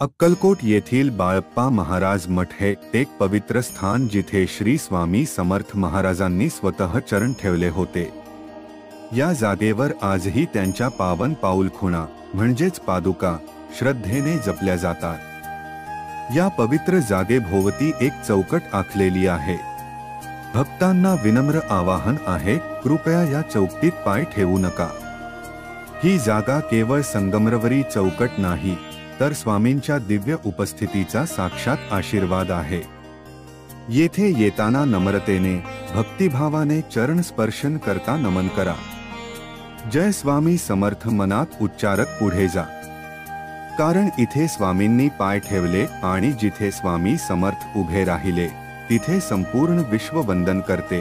अक्कलकोट येथील बाळप्पा महाराज मठ हे एक पवित्र स्थान जिथे श्री स्वामी समर्थ महाराजांनी स्वतः चरण ठेवले होते। या जागेवर आजही त्यांच्या पावन पाऊलखुणा म्हणजेच पादुका श्रद्धेने जपल्या जातात। या पवित्र जागेभोवती एक चौकट आखलेली आहे। भक्तांना विनम्र आवाहन आहे, कृपया या चौकटीत पाय ठेवू नका। ही जागा केवळ संगमरवरी चौकट नाही, तर स्वामींच्या दिव्य उपस्थितीचा साक्षात आशीर्वाद आहे। येथे येताना नम्रतेने भक्तिभावाने चरण स्पर्शन करता नमन करा। जय स्वामी समर्थ मनात उच्चारत पुढे जा, कारण इथे स्वामींनी पाय ठेवले आणि जिथे स्वामी समर्थ उभे राहिले तिथे संपूर्ण विश्व वंदन करते।